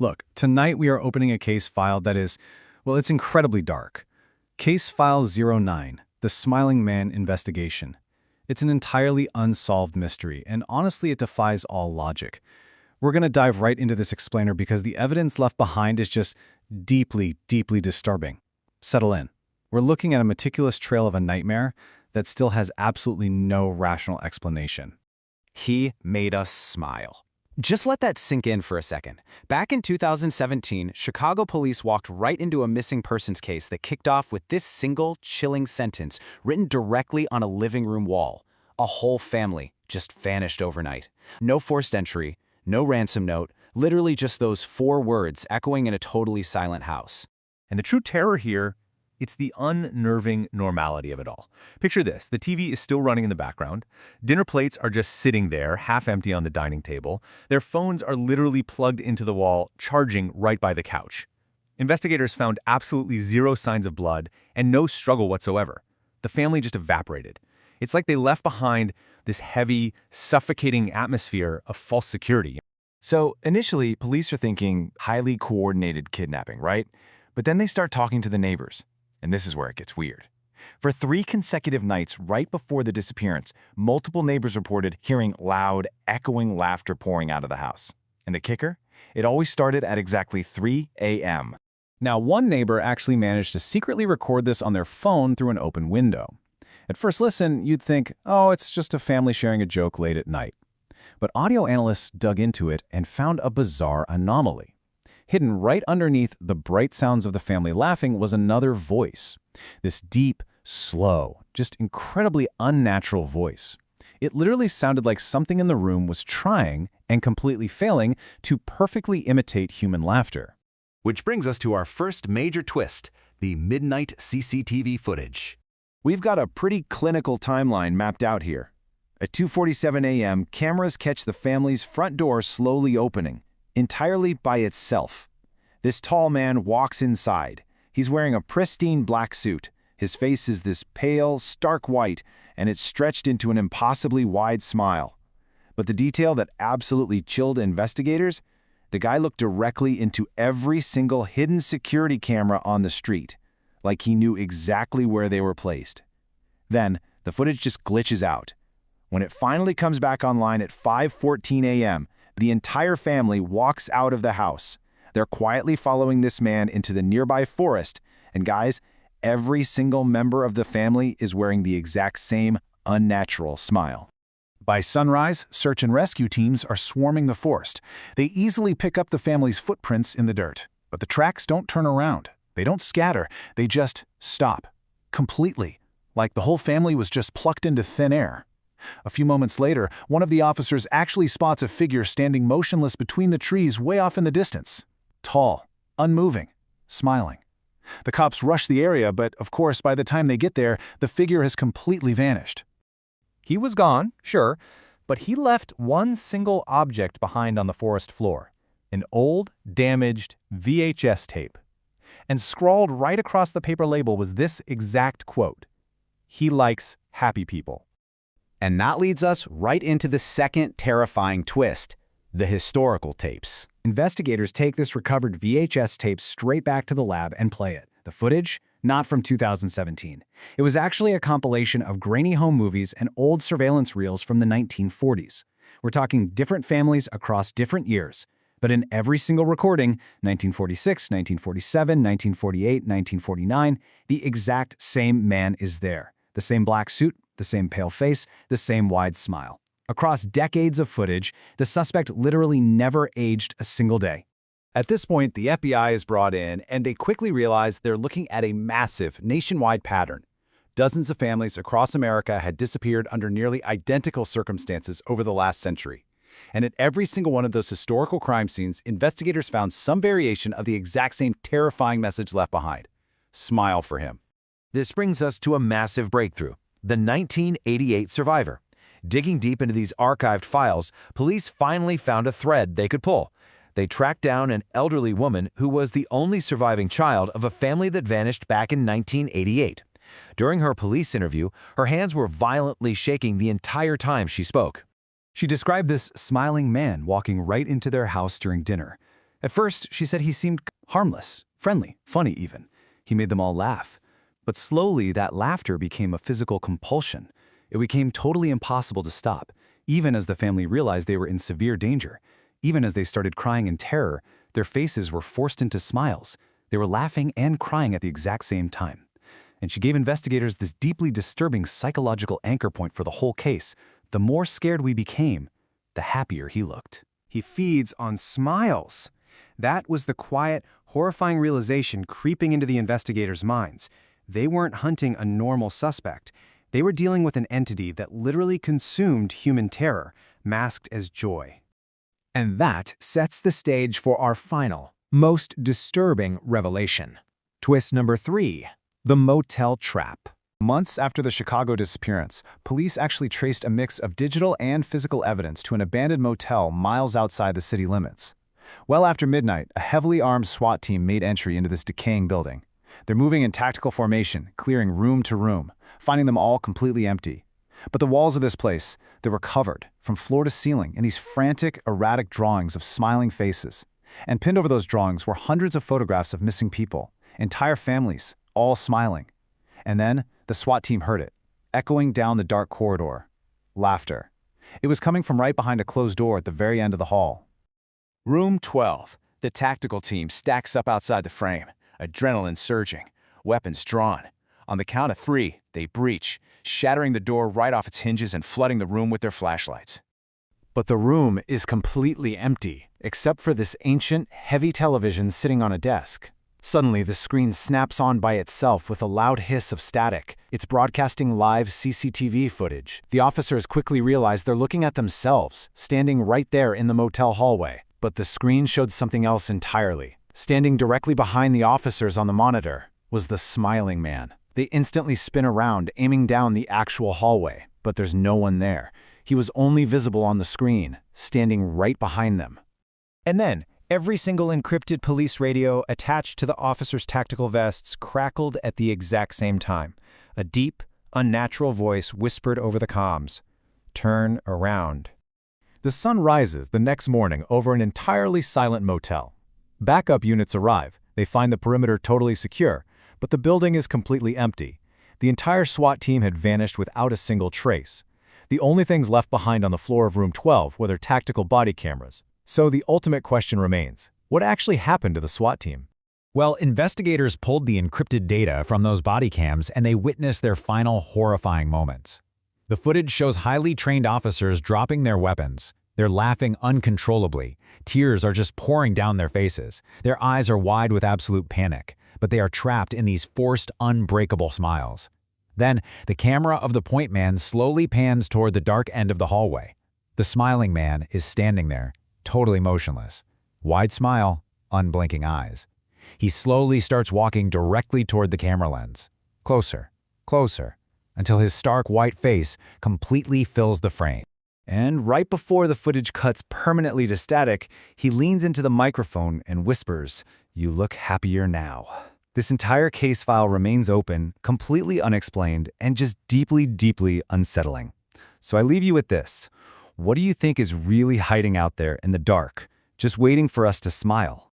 Look, tonight we are opening a case file that is, well, it's incredibly dark. Case File 09, the Smiling Man Investigation. It's an entirely unsolved mystery, and honestly it defies all logic. We're going to dive right into this explainer because the evidence left behind is just deeply, deeply disturbing. Settle in. We're looking at a meticulous trail of a nightmare that still has absolutely no rational explanation. He made us smile. Just let that sink in for a second. Back in 2017, Chicago police walked right into a missing persons case that kicked off with this single, chilling sentence written directly on a living room wall. A whole family just vanished overnight. No forced entry, no ransom note, literally just those 4 words echoing in a totally silent house. And the true terror here, it's the unnerving normality of it all. Picture this, the TV is still running in the background. Dinner plates are just sitting there, half empty on the dining table. Their phones are literally plugged into the wall, charging right by the couch. Investigators found absolutely 0 signs of blood and no struggle whatsoever. The family just evaporated. It's like they left behind this heavy, suffocating atmosphere of false security. So initially, police are thinking highly coordinated kidnapping, right? But then they start talking to the neighbors. And this is where it gets weird. For 3 consecutive nights right before the disappearance, multiple neighbors reported hearing loud, echoing laughter pouring out of the house. And the kicker? It always started at exactly 3 a.m. Now, one neighbor actually managed to secretly record this on their phone through an open window. At first listen, you'd think, oh, it's just a family sharing a joke late at night. But audio analysts dug into it and found a bizarre anomaly. Hidden right underneath the bright sounds of the family laughing was another voice. This deep, slow, just incredibly unnatural voice. It literally sounded like something in the room was trying, and completely failing, to perfectly imitate human laughter. Which brings us to our first major twist, the midnight CCTV footage. We've got a pretty clinical timeline mapped out here. At 2:47 a.m., cameras catch the family's front door slowly opening, entirely by itself. This tall man walks inside. He's wearing a pristine black suit. His face is this pale, stark white, and it's stretched into an impossibly wide smile. But the detail that absolutely chilled investigators? The guy looked directly into every single hidden security camera on the street, like he knew exactly where they were placed. Then, the footage just glitches out. When it finally comes back online at 5:14 a.m., the entire family walks out of the house. They're quietly following this man into the nearby forest, and guys, every single member of the family is wearing the exact same unnatural smile. By sunrise, search and rescue teams are swarming the forest. They easily pick up the family's footprints in the dirt, but the tracks don't turn around. They don't scatter, they just stop. Completely. Like the whole family was just plucked into thin air. A few moments later, one of the officers actually spots a figure standing motionless between the trees way off in the distance. Tall, unmoving, smiling. The cops rush the area, but of course, by the time they get there, the figure has completely vanished. He was gone, sure, but he left one single object behind on the forest floor, an old, damaged VHS tape. And scrawled right across the paper label was this exact quote: "He likes happy people." And that leads us right into the second terrifying twist, the historical tapes. Investigators take this recovered VHS tape straight back to the lab and play it. The footage? Not from 2017. It was actually a compilation of grainy home movies and old surveillance reels from the 1940s. We're talking different families across different years. But in every single recording, 1946, 1947, 1948, 1949, the exact same man is there. The same black suit, the same pale face, the same wide smile. Across decades of footage, the suspect literally never aged a single day. At this point, the FBI is brought in, and they quickly realize they're looking at a massive, nationwide pattern. Dozens of families across America had disappeared under nearly identical circumstances over the last century. And at every single one of those historical crime scenes, investigators found some variation of the exact same terrifying message left behind. Smile for him. This brings us to a massive breakthrough: the 1988 survivor. Digging deep into these archived files, police finally found a thread they could pull. They tracked down an elderly woman who was the only surviving child of a family that vanished back in 1988. During her police interview, her hands were violently shaking the entire time she spoke. She described this smiling man walking right into their house during dinner. At first, she said he seemed harmless, friendly, funny even. He made them all laugh. But slowly, that laughter became a physical compulsion. It became totally impossible to stop, even as the family realized they were in severe danger. Even as they started crying in terror, their faces were forced into smiles. They were laughing and crying at the exact same time. And she gave investigators this deeply disturbing psychological anchor point for the whole case. The more scared we became, the happier he looked. He feeds on smiles. That was the quiet, horrifying realization creeping into the investigators' minds. They weren't hunting a normal suspect. They were dealing with an entity that literally consumed human terror, masked as joy. And that sets the stage for our final, most disturbing revelation. Twist number 3, the motel trap. Months after the Chicago disappearance, police actually traced a mix of digital and physical evidence to an abandoned motel miles outside the city limits. Well after midnight, a heavily armed SWAT team made entry into this decaying building. They're moving in tactical formation, clearing room to room, finding them all completely empty. But the walls of this place, they were covered from floor to ceiling in these frantic, erratic drawings of smiling faces. And pinned over those drawings were hundreds of photographs of missing people, entire families, all smiling. And then the SWAT team heard it, echoing down the dark corridor. Laughter. It was coming from right behind a closed door at the very end of the hall. Room 12. The tactical team stacks up outside the frame, adrenaline surging, weapons drawn. On the count of 3, they breach, shattering the door right off its hinges and flooding the room with their flashlights. But the room is completely empty, except for this ancient, heavy television sitting on a desk. Suddenly, the screen snaps on by itself with a loud hiss of static. It's broadcasting live CCTV footage. The officers quickly realize they're looking at themselves, standing right there in the motel hallway. But the screen showed something else entirely. Standing directly behind the officers on the monitor was the smiling man. They instantly spin around, aiming down the actual hallway, but there's no one there. He was only visible on the screen, standing right behind them. And then, every single encrypted police radio attached to the officers' tactical vests crackled at the exact same time. A deep, unnatural voice whispered over the comms, "Turn around." The sun rises the next morning over an entirely silent motel. Backup units arrive. They find the perimeter totally secure, but the building is completely empty. The entire SWAT team had vanished without a single trace. The only things left behind on the floor of room 12 were their tactical body cameras. So the ultimate question remains, what actually happened to the SWAT team? Well, investigators pulled the encrypted data from those body cams and they witnessed their final horrifying moments. The footage shows highly trained officers dropping their weapons. They're laughing uncontrollably. Tears are just pouring down their faces. Their eyes are wide with absolute panic, but they are trapped in these forced, unbreakable smiles. Then, the camera of the point man slowly pans toward the dark end of the hallway. The smiling man is standing there, totally motionless. Wide smile, unblinking eyes. He slowly starts walking directly toward the camera lens. Closer, closer, until his stark white face completely fills the frame. And right before the footage cuts permanently to static, he leans into the microphone and whispers, "You look happier now." This entire case file remains open, completely unexplained, and just deeply, deeply unsettling. So I leave you with this. What do you think is really hiding out there in the dark, just waiting for us to smile?